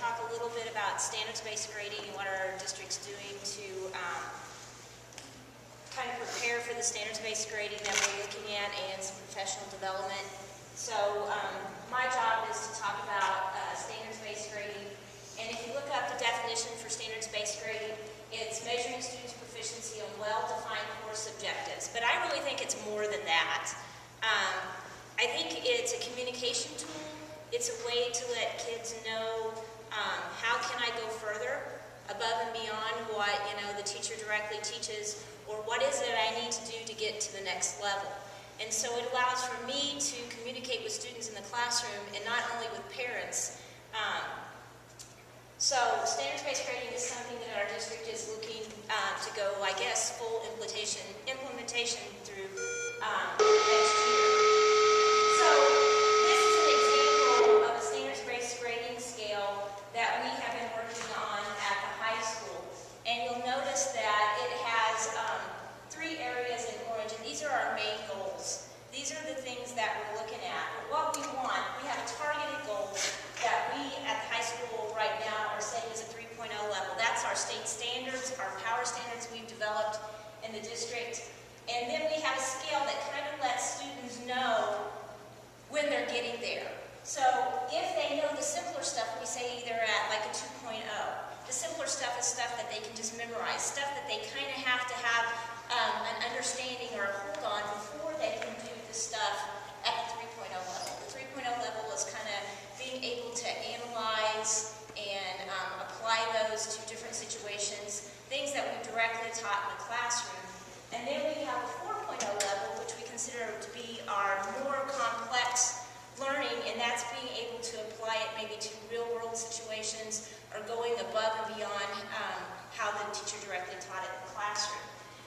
talk a little bit about standards-based grading and what our district's doing to kind of prepare for the standards-based grading that we're looking at and some professional development. So my job is to talk about standards-based grading. And if you look up the definition for standards-based grading, it's measuring students' proficiency on well-defined course objectives. But I really think it's more than that. I think it's a communication tool. It's a way to let kids know how can I go further above and beyond what the teacher directly teaches, or what is it I need to do to get to the next level. And so it allows for me to communicate with students in the classroom and not only with parents. So standards-based grading is something that our district is looking to go, I guess, full implementation through next year. So this is an example of a standards-based grading scale that we have been working on at the high school. And you'll notice that it has 3 areas in orange, and these are our main goals. These are the things that we're looking at. But what we want, we have a targeted goal that we at the high school right now are saying is a 3.0 level. That's our state standards, our power standards we've developed in the district. And then we have a scale that kind of lets students know when they're getting there. So if they know the simpler stuff, we say they're at like a 2.0. The simpler stuff is stuff that they can just memorize, stuff that they kind of have to have an understanding or a hold on before they can do the stuff at the 3.0 level. The 3.0 level is kind of being able to analyze and apply those to different situations, things that we've directly taught in the classroom. And then we have a 4.0 level, which we consider to be our more complex learning, and that's being able to apply it maybe to real-world situations or going above and beyond how the teacher directly taught it in the classroom.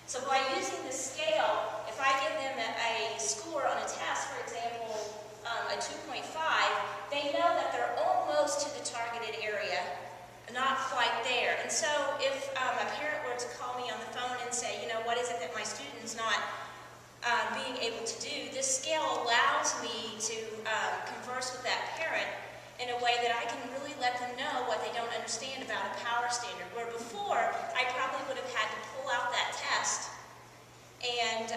So by using the scale, if I give them a score on a test, for example, a 2.5, they know that they're almost to the targeted area, not quite there. And so if a parent were to call me on the phone and say, what is it that my student's not being able to do, this scale allows me to converse with that parent in a way that I can really let them know what they don't understand about a power standard. Where before, I probably would have had to pull out that test and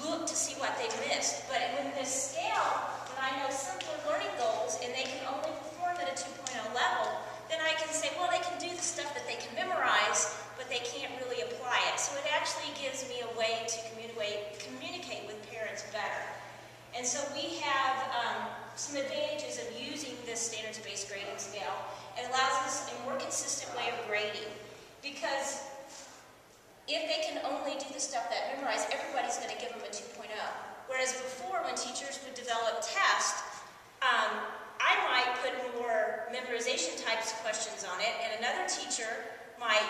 look to see what they missed. But with this scale, when I know simpler learning goals and they can only perform at a 2.0 level, then I can say, well, they can do the stuff that they can memorize, but they can't really apply it. So it actually gives me a way to communicate with parents better. And so we have some advantages of using this standards-based grading scale. It allows us a more consistent way of grading, because if they can only do the stuff that memorize, everybody's going to give them a 2.0. Whereas before, when teachers would develop tests, I might put more memorization types of questions on it, and another teacher might,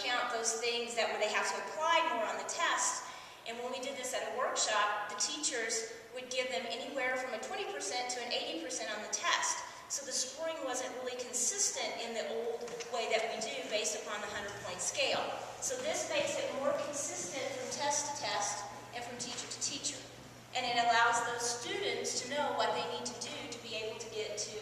count those things that they have to apply more on the test. And when we did this at a workshop, the teachers would give them anywhere from a 20% to an 80% on the test. So the scoring wasn't really consistent in the old way that we do based upon the 100-point scale. So this makes it more consistent from test to test and from teacher to teacher. And it allows those students to know what they need to do to be able to get to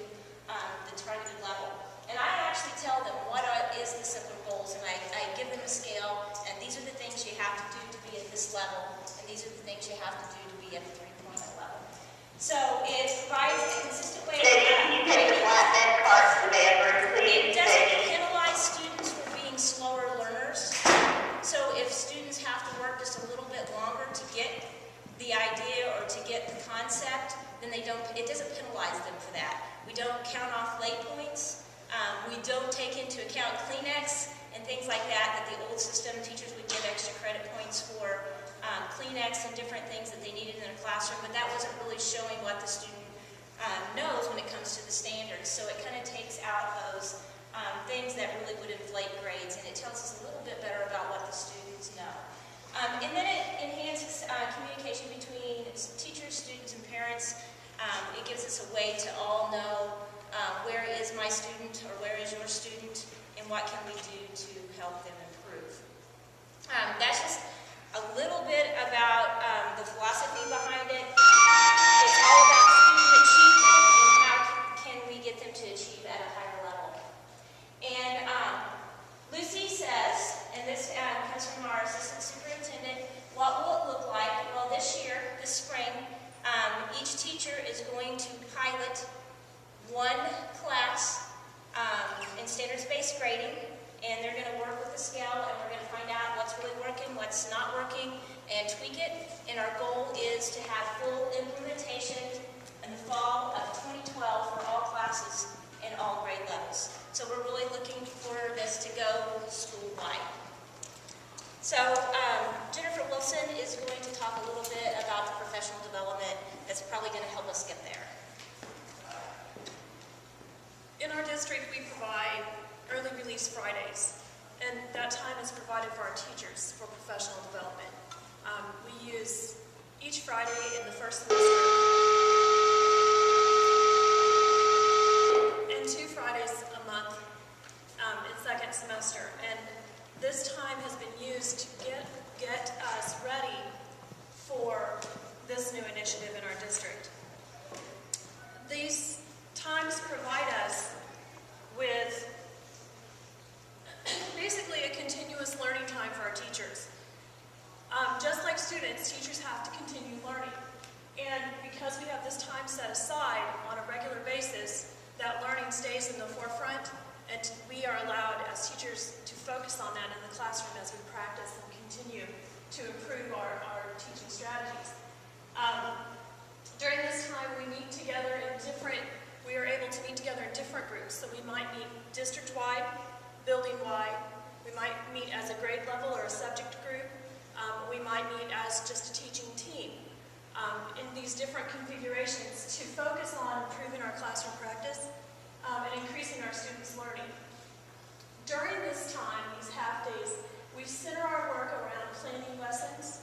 the targeted level. And I actually tell them what is the simpler goals, and I give them a scale, and these are the things you have to do to be at this level, and these are the things you have to do to be at the 3.0 level. So it provides a consistent way of learning. It doesn't penalize students for being slower learners. So if students have to work just a little bit longer to get the idea or to get the concept, then it doesn't penalize them for that. We don't count off late points. We don't take into account Kleenex and things like that the old system, teachers would give extra credit points for Kleenex and different things that they needed in their classroom, but that wasn't really showing what the student knows when it comes to the standards. So it kind of takes out those things that really would inflate grades, and it tells us a little bit better about what the students know. And then it enhances communication between teachers, students, and parents. It gives us a way to all know where is my student or where is your student, and what can we do to help them improve. That's just a little bit about the philosophy behind it. It's all about student achievement and how can we get them to achieve at a higher level. And Lucy says, and this comes from our assistant superintendent, what will it look like? Well, this year, this spring, each teacher is going to pilot one class in standards-based grading, and they're going to work with the scale, and we're going to find out what's really working, what's not working, and tweak it. And our goal is to have full implementation in the fall of 2012 for all classes and all grade levels. So we're really looking for this to go school-wide. So Jennifer Wilson is going to talk a little bit about the professional development that's probably going to help us get there. In our district, we provide early release Fridays, and that time is provided for our teachers for professional development. We use each Friday in the first semester and 2 Fridays a month in second semester, and this time has been used to get us ready for this new initiative in our district. These times provide us with basically a continuous learning time for our teachers. Just like students, teachers have to continue learning. And because we have this time set aside on a regular basis, that learning stays in the forefront, and we are allowed as teachers to focus on that in the classroom as we practice and continue to improve our teaching strategies. During this time, we are able to meet together in different groups. So we might meet district-wide, building-wide. We might meet as a grade level or a subject group. We might meet as just a teaching team. In these different configurations to focus on improving our classroom practice and increasing our students' learning. During this time, these half days, we center our work around planning lessons,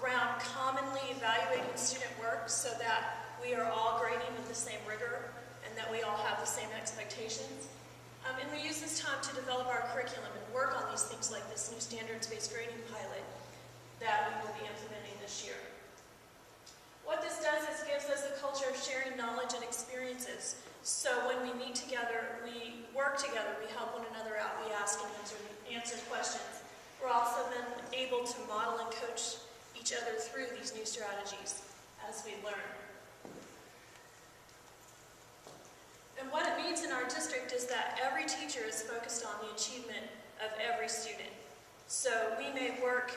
around commonly evaluating student work so that we are all grading with the same rigor and that we all have the same expectations. And we use this time to develop our curriculum and work on these things like this new standards-based grading pilot that we will be implementing this year. What this does is gives us a culture of sharing knowledge and experiences. So when we meet together, we work together, we help one another out, we ask and answer questions. We're also then able to model and coach each other through these new strategies as we learn. And what it means in our district is that every teacher is focused on the achievement of every student. So we may work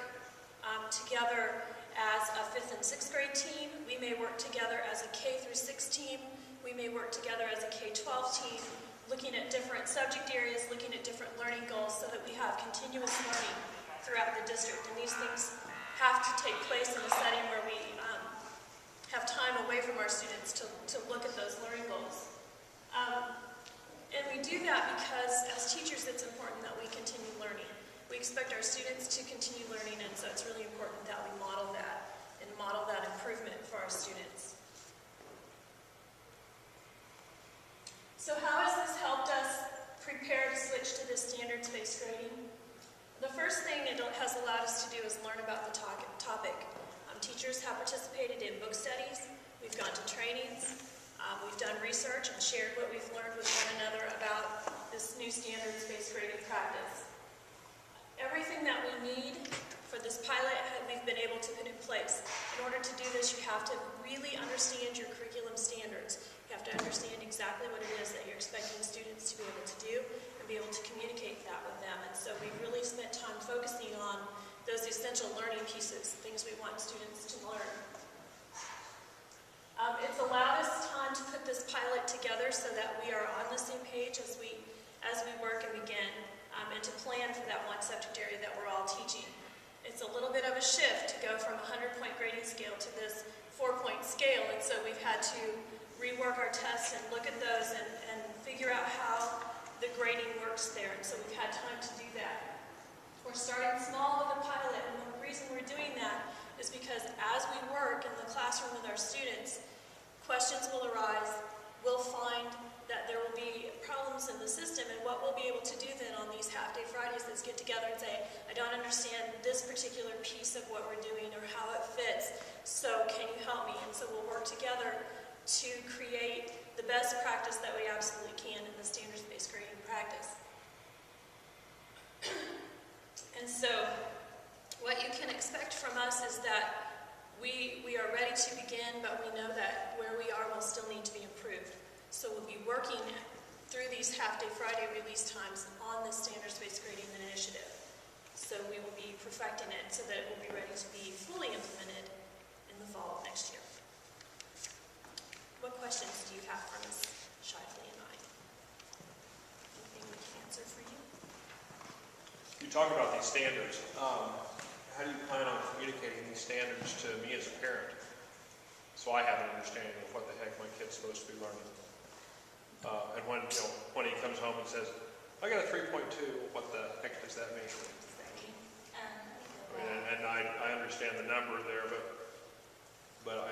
together as a 5th and 6th grade team. We may work together as a K through 6 team. We may work together as a K-12 team, looking at different subject areas, looking at different learning goals so that we have continuous learning throughout the district. And these things have to take place in a setting where we have time away from our students to look at those learning goals. And we do that because as teachers it's important that we continue learning. We expect our students to continue learning, and so it's really important that we model that and model that improvement for our students. So how has this helped us prepare to switch to this standards-based grading? The first thing it has allowed us to do is learn about the topic. Teachers have participated in book studies, we've gone to trainings, we've done research and shared what we've learned with one another about this new standards-based grading practice. Everything that we need for this pilot we've been able to put in place. In order to do this, you have to really understand your curriculum standards. You have to understand exactly what it is that you're expecting students to be able to do and be able to communicate that with them. And so we've really spent time focusing on those essential learning pieces, things we want students to learn. It's allowed us time to put this pilot together so that we are on the same page as we work and begin, and to plan for that one subject area that we're all teaching. It's a little bit of a shift to go from a 100-point grading scale to this 4-point scale, and so we've had to rework our tests and look at those and figure out how the grading works there, and so we've had time to do that. We're starting small with a pilot, and the reason we're doing that is because as we work in the classroom with our students, questions will arise, we'll find that there will be problems in the system, and what we'll be able to do then on these half-day Fridays is get together and say, I don't understand this particular piece of what we're doing or how it fits, so can you help me? And so we'll work together to create the best practice that we absolutely can in the standards-based grading practice. is that we are ready to begin, but we know that where we are will still need to be improved. So we'll be working through these half-day Friday release times on the standards-based grading initiative. So we will be perfecting it so that it will be ready to be fully implemented in the fall of next year. What questions do you have for Ms. Shively and I? Anything we can answer for you? You talk about these standards. How do you plan on communicating these standards to me as a parent? So I have an understanding of what the heck my kid's supposed to be learning. And when when he comes home and says, "I got a 3.2," what the heck does that mean? And I understand the number there, but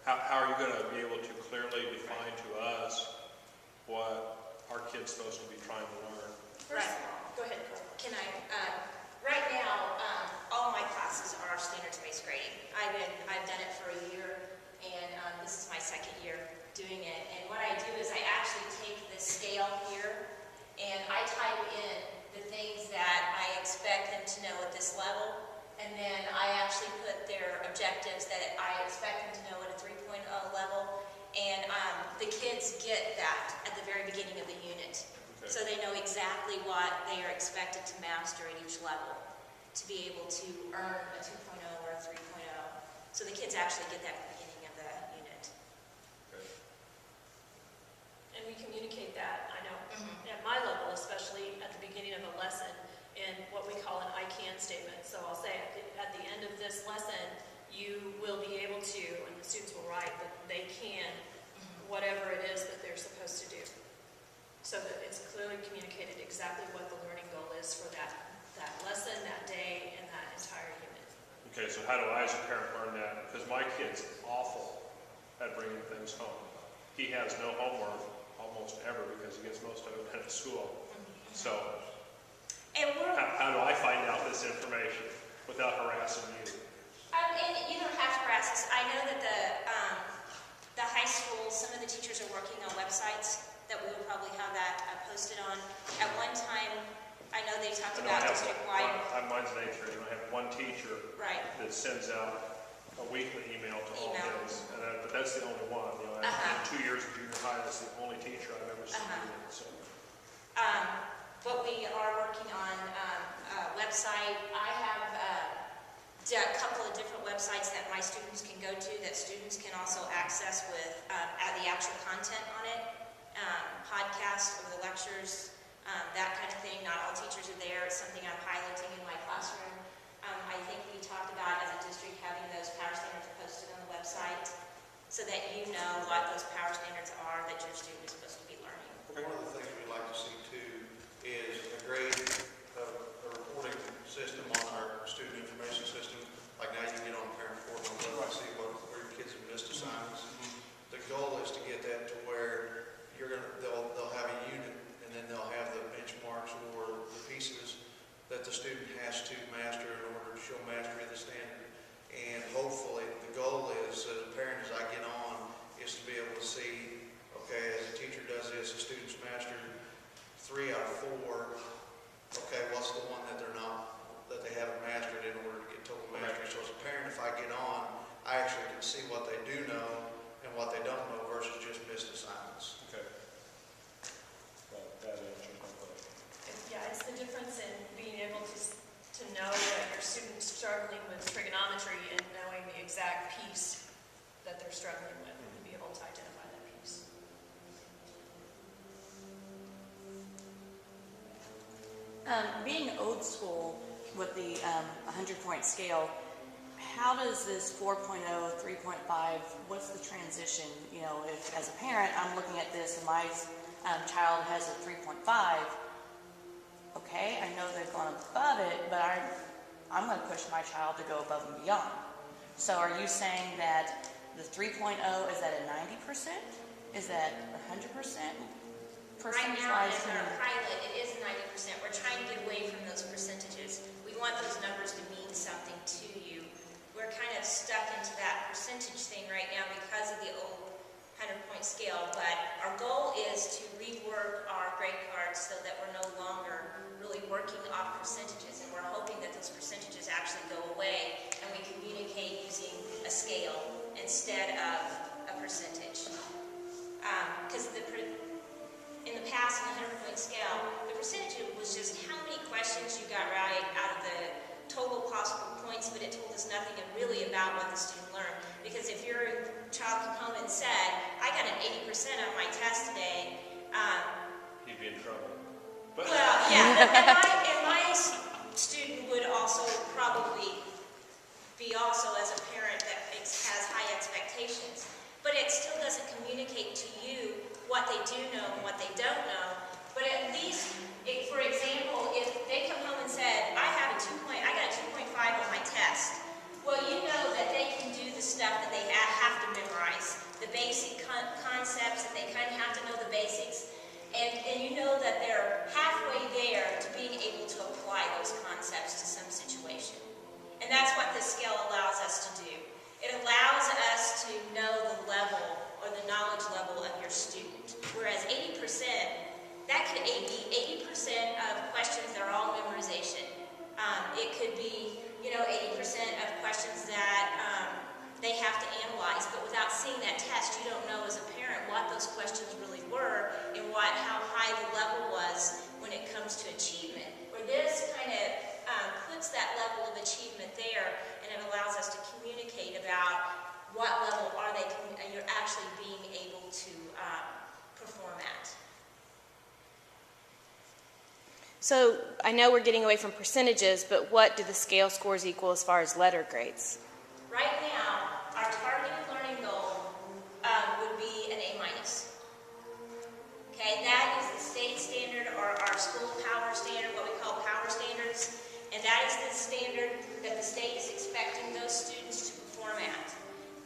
how are you going to be able to clearly define to us what our kid's supposed to be trying to learn? First, go ahead, Carl. Can I, right now, all my classes are standards-based grading. I've done it for a year, and this is my second year doing it. And what I do is I actually take the scale here, and I type in the things that I expect them to know at this level, and then I actually put their objectives that I expect them to know at a 3.0 level, and the kids get that at the very beginning of the unit. Okay. So they know exactly what they are expected to master at each level to be able to earn a 2.0 or a 3.0. So the kids actually get that at the beginning of the unit. Okay. And we communicate that, I know, at my level, especially at the beginning of a lesson, in what we call an I can statement. So I'll say at the end of this lesson, you will be able to, and the students will write that they can, whatever it is that they're supposed to do. So that it's clearly communicated exactly what the learning goal is for that lesson, that day, and that entire unit. Okay, so how do I as a parent learn that? Because my kid's awful at bringing things home. He has no homework almost ever because he gets most of it at school. So And how do I find out this information without harassing you? and you don't have to harass us. I know that the high school, some of the teachers are working on websites that we will probably have that posted on. At one time, I know they talked about district-wide. Mine's an 8th grade, and I have one teacher Right. that sends out a weekly email to all Email. kids, but that's the only one. In 2 years of junior high, that's the only teacher I've ever seen do it. So. But we are working on a website. I have a couple of different websites that my students can go to that students can also access with the actual content on it, podcasts or the lectures, that kind of thing. Not all teachers are there. It's something I'm piloting in my classroom. I think we talked about as a district having those power standards posted on the website so that you know what those power standards are that your student is supposed to be learning. One of the things we'd like to see too is a grade, a reporting system on our student information system. Like now you get on parent portal and see where your kids have missed assignments. The goal is to get that to where they'll have a unit, and then they'll have the benchmarks or the pieces that the student has to master in order to show mastery of the standard. And hopefully the goal is, as a parent, as I get on, is to be able to see, okay, as a teacher does this, the student's mastered 3 out of 4. Okay, what's the one that that they haven't mastered in order to get total mastery? So as a parent, if I get on, I actually can see what they do know and what they don't know versus just missed assignments. Okay. Well, that answers my question. Yeah, it's the difference in being able to know that your student's struggling with trigonometry and knowing the exact piece that they're struggling with and be able to identify that piece. Being old school with the 100-point scale, how does this 4.0, 3.5, what's the transition? You know, if as a parent I'm looking at this and my child has a 3.5, okay, I know they've gone above it, but I'm going to push my child to go above and beyond. So are you saying that the 3.0, is that a 90%? Is that 100%? Right now, in our pilot, it is 90%. We're trying to get away from those percentages. We want those numbers to mean something to you. We're kind of stuck into that percentage thing right now because of the old 100-point scale, but our goal is to rework our grade cards so that we're no longer really working off percentages, and we're hoping that those percentages actually go away and we communicate passing a 100-point scale, the percentage was just how many questions you got right out of the total possible points, but it told us nothing really about what the student learned. Because if your child came home and said, I got an 80% on my test today, He'd be in trouble. But well, yeah, and my student would also probably be also as a parent that has high expectations. But it still doesn't communicate to you what they do know and what they don't know. But at least, for example, if they come home and said, I got a 2.5 on my test, well, you know that they can do the stuff that they have to memorize, the basic concepts, that they kind of have to know the basics, and you know that they're halfway there to being able to apply those concepts to some situation. And that's what this scale allows us to do. It allows us to know the level or the knowledge level of your student. Whereas 80%, that could be 80% of questions that are all memorization. It could be, 80% of questions that they have to analyze, but without seeing that test, you don't know as a parent what those questions really were and how high the level was when it comes to achievement. Where this kind of puts that level of achievement there, and it allows us to communicate about what level you're actually being able to perform at. So I know we're getting away from percentages, but what do the scale scores equal as far as letter grades? Right now, our targeted learning goal would be an A-. Okay, that is the state standard or our school power standard, what we call power standards, and that is the standard that the state is expecting those students to perform at.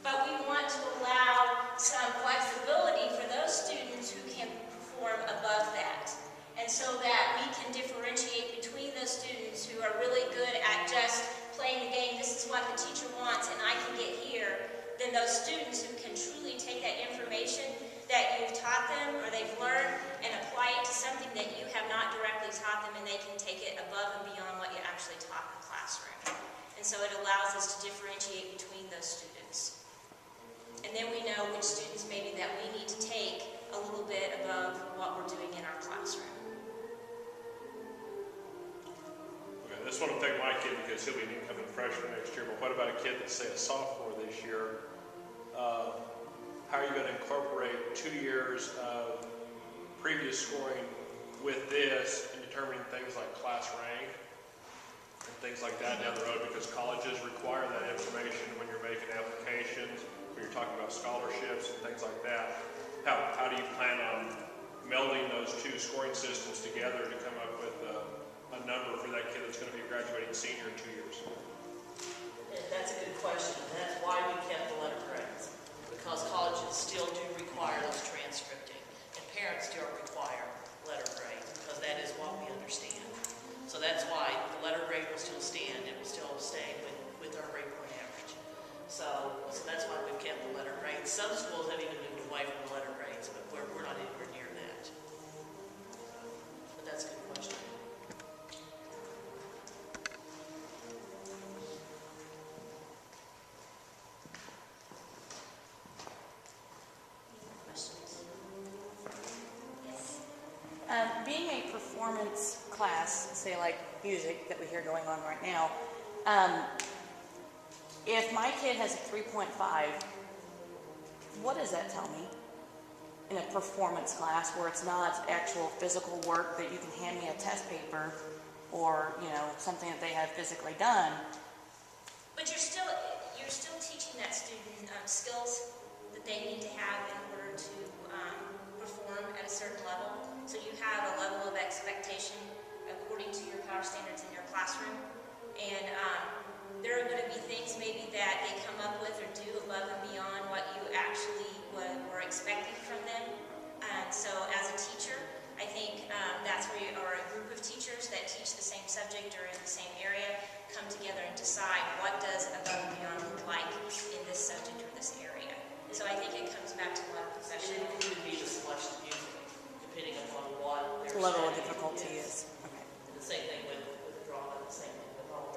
But we want to allow some flexibility for those students who can perform above that. And so that we can differentiate between those students who are really good at just playing the game, this is what the teacher wants and I can get here, than those students who can truly take that information that you've taught them or they've learned and apply it to something that you have not directly taught them, and they can take it above and beyond what you actually taught in the classroom. And so it allows us to differentiate between those students. And then we know which students maybe that we need to take a little bit above what we're doing in our classroom. okay, this one will take my kid because he'll be an incoming freshman next year. But what about a kid that's, say, a sophomore this year? How are you going to incorporate 2 years of previous scoring with this and determining things like class rank and things like that down the road? Because colleges require that information when you're making applications, when you're talking about scholarships and things like that. How do you plan on melding those two scoring systems together to come up with a number for that kid that's going to be a graduating senior in 2 years? And that's a good question, and that's why we kept the letter grades, because colleges still do require those transcripting, and parents still require letter grades, because that is what we understand. So that's why the letter grade will still stand, it will still stay with our grade point average. So that's why we've kept the letter grades. Some schools have even moved away from the letter grades, but we're not anywhere near that. But that's a good question. Questions? Yes. Being a performance class, say like music that we hear going on right now, if my kid has a 3.5, what does that tell me? In a performance class where it's not actual physical work that you can hand me a test paper or, something that they have physically done. But you're still teaching that student skills that they need to have in order to perform at a certain level. So you have a level of expectation according to your power standards in your classroom. And there are going to be things maybe that they come up with or do above and beyond what you actually were expecting from them. And so as a teacher, I think that's where a group of teachers that teach the same subject or in the same area come together and decide what does above and beyond look like in this subject or this area. So I think it comes back to one profession. It could be the selection of music, depending upon what their Level of study difficulty is. Okay. And the same thing with the drama, the same thing with all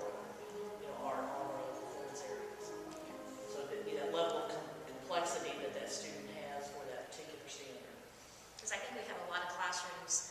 our other performance areas. So it'd be that level of complexity that student has for that particular standard. Because I think we have a lot of classrooms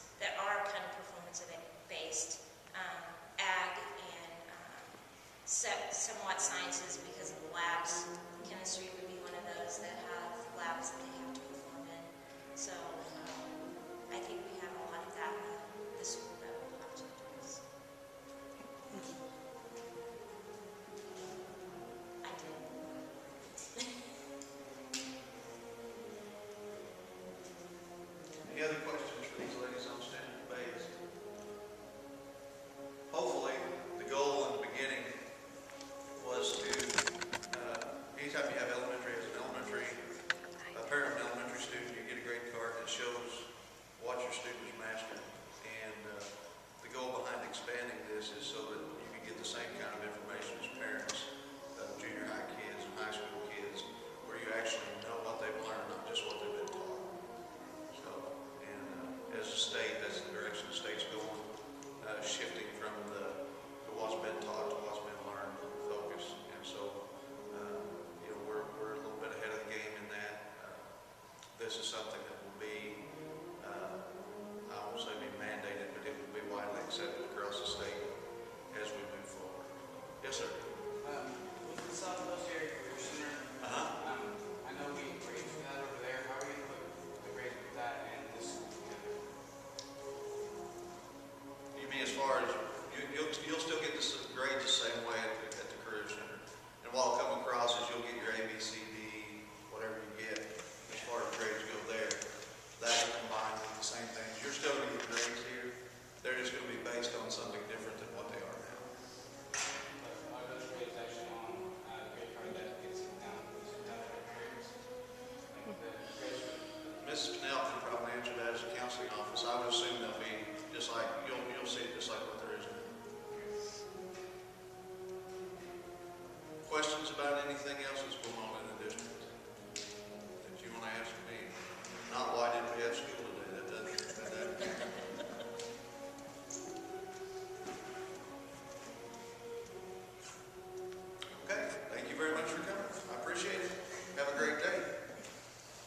as a state, that's the direction the state's going, shifting from the what's been taught to what's been learned focus. And so, we're a little bit ahead of the game in that. This is something that will be, I won't say be mandated, but it will be widely accepted across the state as we move forward. Yes, sir. With the Southwest Area Career Center, I know we're using that over there. How are you going to put the grades with that and this school together? You mean as far as, you'll still get the grades the same way at the Career Center. And what will come across is you'll get your A, B, C, D, whatever you get, as far as grades go there. That will combine with the same things. You're still going to get grades here. They're just going to be based on something different than what they are now. But are those grades actually on grade card that gets down to grades? Like the grades for Mrs. Pennell can probably answer that as a counseling office. I would assume they'll be just like, you'll see it just like what there is now. Questions about anything else that's going on in